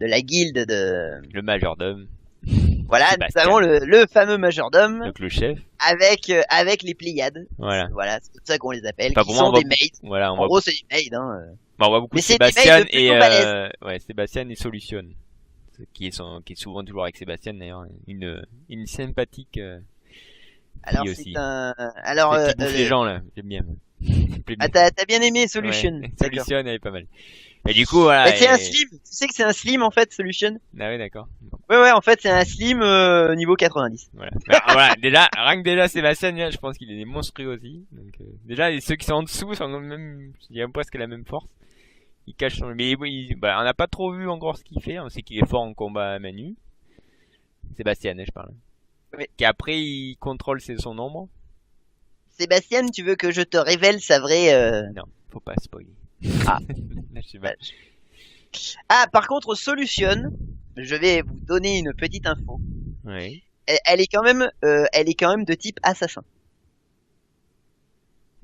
la guilde de... Le majordome. Voilà, nous avons le fameux majordome. Donc le chef. Avec les Pléiades. Voilà. Voilà, c'est comme ça qu'on les appelle. Enfin, qui sont des maids. Voilà, en gros, c'est des maids, hein. On voit beaucoup Sébastien Sébastien et Solution. Qui est souvent toujours avec Sébastien, d'ailleurs. Une sympathique, alors, aussi. Qui bouffe les gens, là. J'aime bien. T'as bien aimé Solution. Ouais. Solution, elle est pas mal. Mais du coup, voilà. Mais c'est un slim. Tu sais que c'est un slim en fait, Solution. Ah oui, d'accord. Ouais, en fait c'est un slim niveau 90. Voilà. Alors, voilà, déjà, rien que déjà Sébastien, là, je pense qu'il est monstrueux aussi. Donc, déjà, et ceux qui sont en dessous sont même, je dirais presque la même force. Il cache son, mais on n'a pas trop vu encore ce qu'il fait. On sait qu'il est fort en combat à main nue. Sébastien, je parle. Oui. Qu'après, il contrôle son ombre. Sébastien, tu veux que je te révèle sa vraie Non, faut pas spoiler. Ah. Là, je sais pas. Ah, par contre, Solution, je vais vous donner une petite info. Ouais. Elle est quand même de type assassin.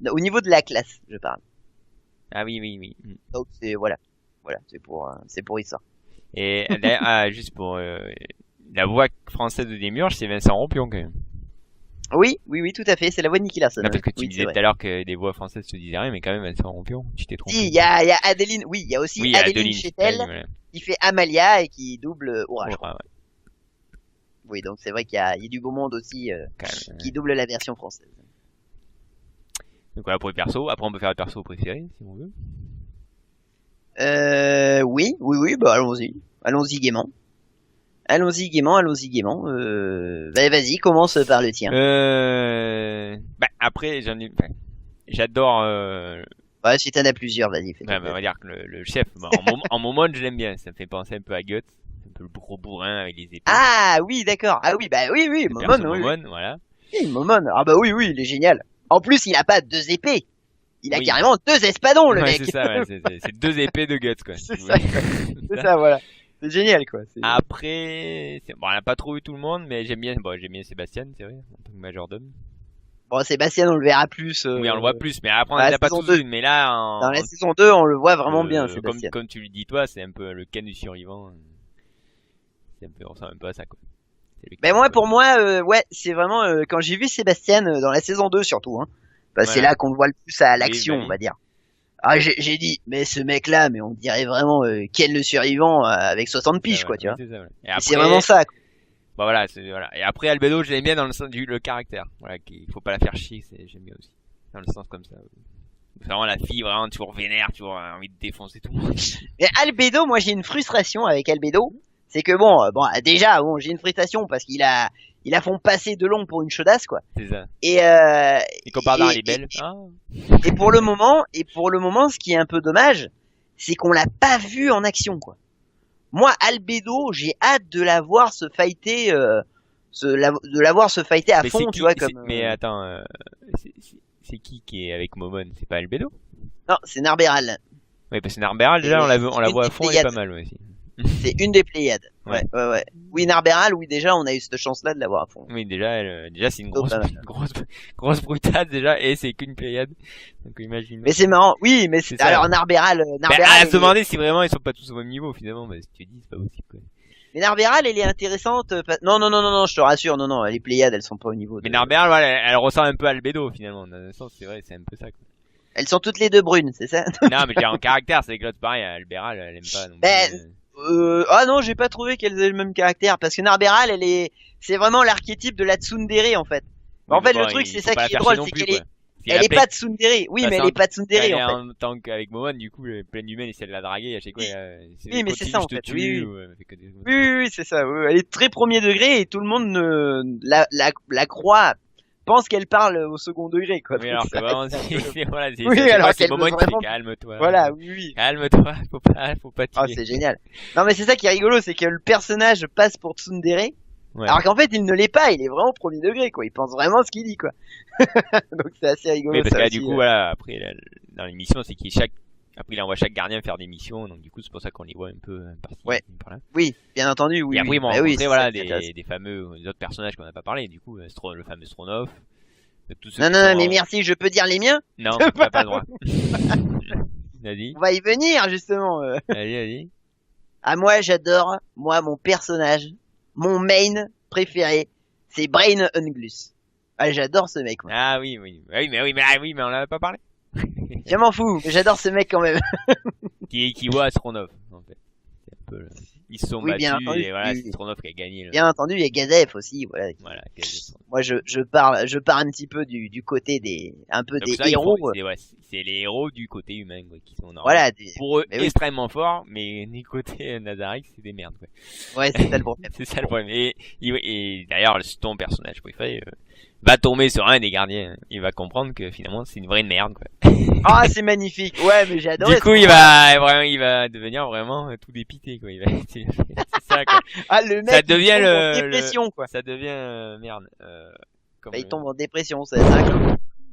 Au niveau de la classe, je parle. Ah oui. Donc c'est voilà, c'est pour histoire. Et là, juste pour la voix française de Démiurge, c'est Vincent Rompion quand même. Oui, tout à fait, c'est la voix de Nicky Larson. Non, parce que tu Oui, disais tout à l'heure que les voix françaises te disaient rien, mais quand même Vincent Rompion, tu t'es trompé. Si, il y a Adeline, oui, il y a aussi Oui, Adeline Chaitel voilà. qui fait Amalia et qui double Aura, je crois. Ouais, Oui, donc c'est vrai qu'il y a du beau monde aussi quand même, qui double la version française. Donc voilà pour les persos. Après, on peut faire le perso préféré si on veut. Oui, bah allons-y gaiement. Allons-y gaiement. Vas-y, commence par le tien. Après, j'adore. Ouais, si t'en as plusieurs, vas-y. Fais On va dire que le chef, en Momon, je l'aime bien. Ça me fait penser un peu à Guts, un peu le gros bourrin avec les épées. Ah oui, d'accord. Ah oui, bah oui, Le Momon, perso oui. Momon, voilà. Oui, Momon. Ah bah oui, il est génial. En plus, il a pas 2 épées. Il a Oui. carrément 2 espadons, le Ouais, mec. c'est ça, ouais, c'est 2 épées de Guts, quoi. C'est ça, quoi. C'est ça, voilà. C'est génial, quoi. Après, bon, on n'a pas trop eu tout le monde, mais j'aime bien Sébastien, c'est vrai, en tant que majordome. Bon, Sébastien, on le verra plus. Oui, on le voit plus, mais après, on dans les la a pas saison tous 2. vus, mais là, Dans la saison 2, on le voit vraiment bien, Sébastien. comme tu le dis toi, c'est un peu le Ken du survivant. On ressemble un peu à ça, quoi. Ben moi, pour moi, ouais, c'est vraiment quand j'ai vu Sébastien dans la saison 2 surtout, hein. Bah, c'est là qu'on le voit le plus à l'action, oui. on va dire. Ah, j'ai dit, mais ce mec-là, mais on dirait vraiment Ken le survivant avec 60 piges, quoi, tu vois. C'est ça, voilà. Et c'est vraiment ça, quoi. Bah voilà, voilà. Et après Albedo, je l'aime bien dans le sens le caractère. Voilà, qu'il faut pas la faire chier, j'aime bien aussi. Dans le sens comme ça. C'est vraiment la fille, vraiment, toujours vénère, toujours envie de défoncer tout le monde. Mais Albedo, moi j'ai une frustration avec Albedo. C'est que bon, déjà, j'ai une frustration parce qu'il a font passer Delon pour une chaudasse, quoi. C'est ça. Et Compardin, elle est belle. Et pour le moment, ce qui est un peu dommage, c'est qu'on l'a pas vu en action, quoi. Moi, Albedo, j'ai hâte de la voir se fighter, à fond, tu vois, comme. Mais attends, c'est qui est avec Momon? C'est pas Albedo? Non, c'est Narberal. Oui, parce que Narberal, déjà, on la voit à fond, elle est pas mal, aussi. C'est une des Pléiades. Ouais. Oui, Narberal, oui, déjà, on a eu cette chance-là de l'avoir à fond. Oui, déjà, c'est une grosse brutale, déjà, et c'est qu'une Pléiade. Donc, imagine. Mais c'est marrant. Oui, mais c'est alors Narberal, à se demander si vraiment ils sont pas tous au même niveau, finalement. Bah, si tu dis, c'est pas possible, quoi. Mais Narberal, elle est intéressante. Non, je te rassure, non, les Pléiades, elles sont pas au niveau. Mais Narberal, voilà, elle ressemble un peu à Albedo, finalement. Dans un sens, c'est vrai, c'est un peu ça, quoi. Elles sont toutes les deux brunes, c'est ça? Non, mais je veux dire, en caractère, c'est que l'autre, pareil, Alberal, elle aime pas non plus. Ah non, j'ai pas trouvé qu'elles aient le même caractère parce que Narberal, c'est vraiment l'archétype de la tsundere en fait. Oui, en fait, le truc, c'est ça qui est drôle, c'est qu'elle elle est pas tsundere. Oui, mais elle est pas tsundere en fait. En tant qu'avec Momon, du coup, pleine humaine, essaie de la draguer, à chaque fois, oui, mais c'est ça en fait. Oui, oui, c'est ça. Elle est très premier degré et tout le monde la croit. Pense qu'elle parle au second degré, quoi. Oui, alors que vraiment, c'est Momon qui vraiment... dit calme-toi. Voilà, oui. Calme-toi, faut pas tuer. Ah, c'est génial. Non, mais c'est ça qui est rigolo, c'est que le personnage passe pour tsundere. Ouais. Alors qu'en fait, il ne l'est pas, il est vraiment premier degré, quoi. Il pense vraiment ce qu'il dit, quoi. Donc c'est assez rigolo. Mais parce que aussi, du coup, voilà, après, dans l'émission, c'est après, il envoie chaque gardien faire des missions, donc du coup, c'est pour ça qu'on les voit un peu par-ci, par là. Oui, bien entendu, oui. Et après, oui, voilà, des autres personnages qu'on n'a pas parlé, du coup, le fameux Stronov. Non, mais merci, je peux dire les miens? Non, t'as pas le droit. Vas-y. On va y venir, justement. Allez. Ah, moi, j'adore, mon personnage, mon main préféré, c'est Brain Unglus. Ah, j'adore ce mec, moi. Ah oui, mais on l'avait pas parlé. Je m'en fous, mais j'adore ce mec quand même. qui voit Stronov, en fait. C'est un peu Ils se sont Oui, bien battus entendu. et voilà, Oui. c'est Tronov qui a gagné. Bien entendu, il y a Gazef aussi, voilà. Voilà. Moi, je pars un petit peu du côté des Donc des ça, héros. c'est les héros du côté humain, quoi, qui sont normalement, Voilà. pour eux Mais oui. extrêmement forts, mais du côté Nazarix, c'est des merdes, quoi. Ouais, c'est ça le problème. C'est ça le problème. Et d'ailleurs, ton personnage préféré va tomber sur un des gardiens. Il va comprendre que finalement, c'est une vraie merde, quoi. Ah, c'est magnifique. Ouais, mais j'ai adoré. Du coup, il va devenir vraiment tout dépité, quoi. C'est ça, quoi. Ah, le mec, Ça devient il tombe en dépression, quoi. Ça devient merde. Comme Bah, il tombe en dépression, c'est ça.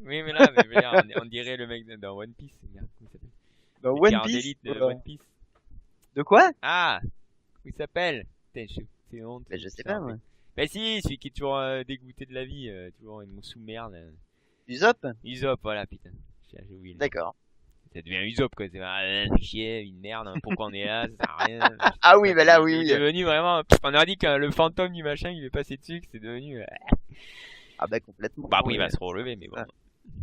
Oui, mais là, mais regarde, on dirait le mec dans One Piece. Merde, comment il s'appelle? Dans Le One garde Piece. d'élite de One Piece. De quoi? Ah, comment il s'appelle? Putain, c'est honte. Bah, je sais pas, moi. Bah si, celui qui est toujours dégoûté de la vie, toujours une sous-merde. Usopp? Usopp, voilà, putain. J'ai oublié. D'accord. Ça devient Usopp, quoi. C'est chier, une merde. Hein. Pourquoi on est là? Ça sert à rien. Ah oui, bah là, oui, Il oui. est devenu vraiment. On aurait dit que le fantôme du machin, il est passé dessus, que c'est devenu. Ah bah complètement. Bah après, il va Ouais. se relever, mais bon.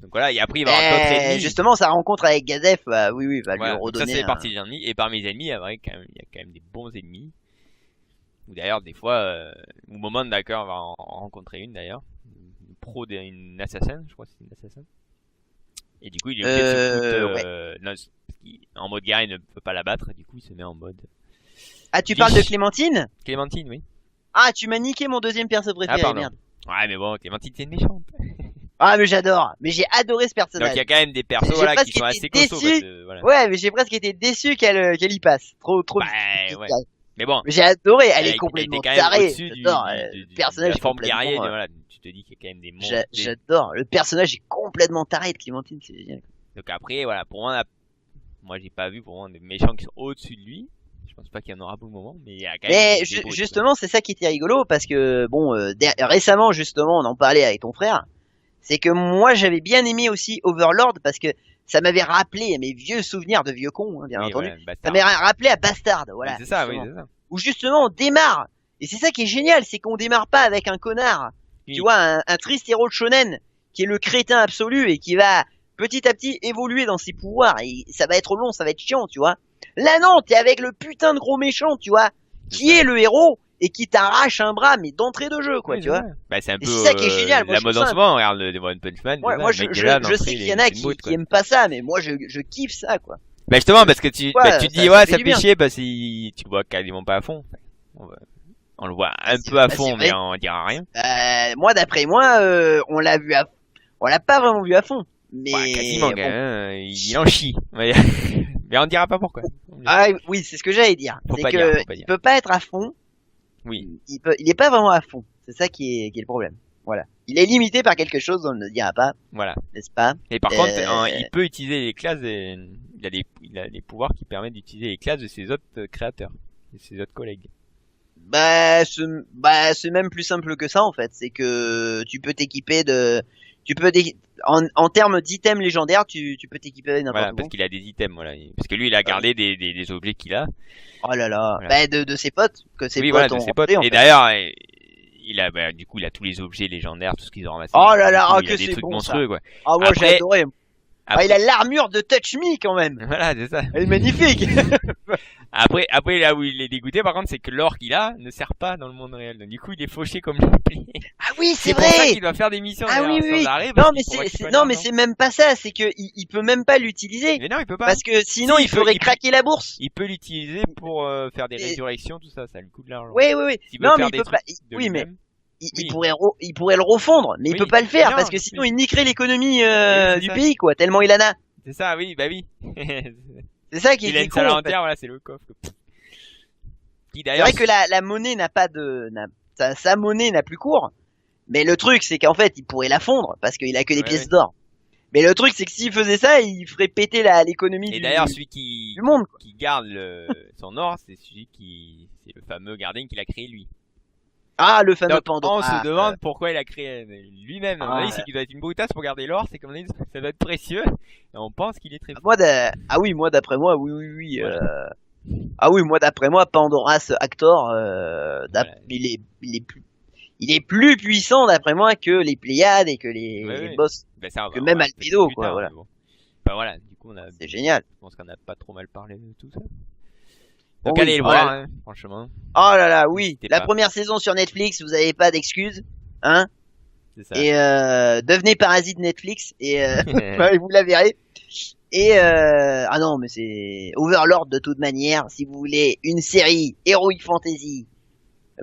Donc voilà, et après, il va y avoir d'autres ennemis. Justement, sa rencontre avec Gazef, bah oui, va Voilà, lui donc redonner. ça, c'est partie des ennemis. Et parmi les ennemis, il y a quand même des bons ennemis. Ou d'ailleurs, des fois, au moment d'accord, on va en rencontrer une d'ailleurs. Une assassin, je crois que c'est une assassin. Et du coup, il est obligé de se foutre, Ouais. non, parce en mode guerre, il ne peut pas la battre. Du coup, il se met en mode. Ah, tu parles de Clémentine? Clémentine, oui. Ah, tu m'as niqué mon deuxième perso préféré, pardon. merde. Ouais, mais bon, Clémentine, c'est une méchante. Ah, mais j'adore. Mais j'ai adoré ce Donc personnage. il y a quand même des persos J'ai voilà, presque qui sont été assez costauds. déçu. Parce que, voilà. Ouais, mais j'ai presque été déçu qu'elle y passe. Trop Bah, ouais. Mais bon, Mais j'ai adoré, elle est était complètement quand même tarée. au-dessus J'adore. de personnage la est forme complètement, guerrier. Voilà, tu te dis qu'il y a quand même des monstres. J'adore. Le personnage est complètement taré de Clémentine, c'est génial. Donc après, voilà, pour moi j'ai pas vu pour moi des méchants qui sont au-dessus de lui. Je pense pas qu'il y en aura pour le moment, mais il y a quand même Mais des brutes, justement, c'est ça qui était rigolo parce que bon, récemment justement, on en parlait avec ton frère. C'est que moi, j'avais bien aimé aussi Overlord parce que ça m'avait rappelé mes vieux souvenirs de vieux cons, hein, bien oui, entendu. voilà, Ça Bastard. m'avait rappelé à Bastard, voilà. Oui, c'est ça, oui, justement. c'est ça. Où justement on démarre. Et c'est ça qui est génial, c'est qu'on démarre pas avec un connard. Oui. Tu vois, un triste héros de shonen qui est le crétin absolu et qui va petit à petit évoluer dans ses pouvoirs. Et ça va être long, ça va être chiant, tu vois. Là non, t'es avec le putain de gros méchant, tu vois, qui est le héros et qui t'arrache un bras, mais d'entrée de jeu, quoi, Oui, tu vois. vrai. Bah, c'est un Et peu c'est ça qui est génial, moi, la je mode trouve en ça ce moment. Regarde le One Punch Man. Ouais, voilà, moi le mec, je déjà, sais d'entrée, qu'il y en a qui aiment pas ça, mais moi je kiffe ça, quoi. Bah justement, parce que tu te dis, ouais, fait ça du fait bien. chier parce que tu le vois quasiment pas à fond. On le voit un peu à c'est fond, vrai. mais on dira rien. Moi, d'après moi, on l'a vu on l'a pas vraiment vu à fond. Mais Bah, quasiment, bon. quand même, hein, il en chie. Mais on dira pas pourquoi. Ah oui, c'est ce que j'allais dire. Faut C'est pas que dire, faut pas il dire. peut pas être à fond. Oui. Il est pas vraiment à fond. C'est ça qui est le problème. Voilà. Il est limité par quelque chose, on ne le dira pas, Voilà. n'est-ce pas? Et par contre, il peut utiliser les classes, il a des pouvoirs qui permettent d'utiliser les classes de ses autres créateurs, de ses autres collègues. C'est même plus simple que ça en fait. C'est que tu peux t'équiper en termes d'items légendaires, tu peux t'équiper n'importe Voilà, où. parce qu'il a des items, voilà. Parce que lui, il a gardé des objets qu'il a. Oh là là. Voilà. De ses potes, que ses Oui, potes voilà, de ont ses potes. rempli, en Et fait. d'ailleurs, il a, du coup, il a tous les objets légendaires, tout ce qu'ils ont ramassé. Oh là là, Du coup, oh, il que a des c'est trucs bon, monstrueux, quoi. Ah moi j'ai Après- adoré. Après, Il a l'armure de Touch Me quand même. voilà, c'est ça. Elle est magnifique. Après, là où il est dégoûté, par contre, c'est que l'or qu'il a ne sert pas dans le monde réel. Donc, du coup, il est fauché comme le pied. Ah oui, c'est pour ça vrai. qu'il doit faire des missions Ah oui, d'ailleurs, oui. sans arrêt. parce Non mais qu'il faut récupérer non mais l'argent. c'est même pas ça, c'est que il peut même pas l'utiliser Mais non, il peut pas. parce que sinon Si, il il peut- ferait il peut- craquer la bourse. Il peut l'utiliser pour faire des Et- résurrections, tout ça. Ça lui coûte de l'argent. Oui oui oui. S'il veut Non faire mais des il peut pas. trucs de Oui mais lui-même. il Oui. pourrait le refondre, mais il Oui. peut pas le faire Mais non, parce que sinon oui. il niquerait l'économie c'est du ça. pays quoi, tellement il en a. C'est ça, oui, bah oui. C'est ça qui Il a est une con. salle En fait. entière, voilà, c'est le coffre. Qui C'est d'ailleurs. vrai que la monnaie n'a pas sa monnaie n'a plus cours. Mais le truc c'est qu'en fait il pourrait la fondre parce qu'il a que des Ouais, pièces ouais. d'or. Mais le truc c'est que s'il faisait ça, il ferait péter l'économie Et du d'ailleurs, celui qui du monde. Quoi. garde son or, c'est c'est le fameux gardien qu'il a créé lui. Ah le fameux Donc, Pandora. on se demande pourquoi il a créé lui-même. À mon Ah, avis, c'est qu'il doit être une brutasse pour garder l'or. C'est comme on dit, ça doit être précieux. Et on pense qu'il est très fort. Moi d'après moi, oui. Ah oui, moi d'après moi, Pandora's Actor, Voilà. il est plus puissant d'après moi que les Pléiades et que les Ouais. boss. Ben, ça, Que on même va Albedo, plus quoi, tard, voilà. mais bon. Enfin, voilà, du coup, C'est génial. je pense qu'on a pas trop mal parlé de tout ça. Donc Oh oui, allez le voilà. voir, hein, franchement. Oh là là, oui. N'hésitez La pas. première saison sur Netflix, vous avez pas d'excuses, hein. C'est ça. Et devenez parasite Netflix et ouais, vous la verrez. Et ah non, mais c'est Overlord de toute manière. Si vous voulez une série Heroic Fantasy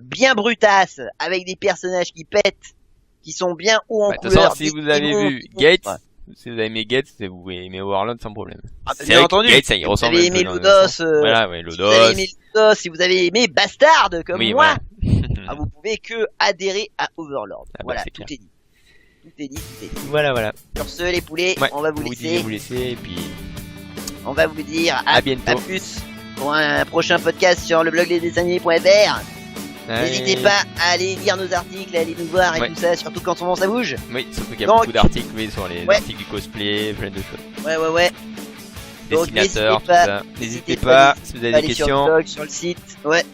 bien brutasse avec des personnages qui pètent, qui sont bien hauts en Bah, de toute couleur. façon, si des vous avez démons vu qui- Gates, Ouais. si vous avez aimé Gates, vous pouvez aimer Overlord sans problème. Ah, C'est bien vrai que entendu. Gates, ça y Si vous ressemble avez un peu aimé dans le Lodos, sens. Voilà, ouais, si Lodos. vous avez aimé Lodos, si vous avez aimé Bastard comme Oui, moi, voilà. ah, vous pouvez que adhérer à Overlord. Ah bah, Voilà, c'est tout clair. est dit. Tout est dit, tout est dit. Voilà, voilà. Sur ce, les poulets, Ouais, on va vous disiez laisser. vous laisser, et puis On va vous dire à bientôt. à plus pour un prochain podcast sur le blog lesdessinanimés.fr. N'hésitez Allez. pas à aller lire nos articles, à aller nous voir et Ouais. tout ça, surtout quand on ça bouge. Oui, surtout qu'il y a Donc- beaucoup d'articles oui, sur les Ouais. articles du cosplay, plein de choses. Ouais. Donc, Dessinateurs, tout n'hésitez pas. ça. N'hésitez N'hésitez pas, pas, si vous avez des Allez sur le questions. blog, sur le site. Ouais.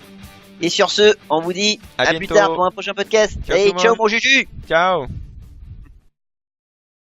Et sur ce, on vous dit À à plus bientôt. tard pour un prochain podcast. Ciao Allez, tout le ciao monde. mon Juju. Ciao!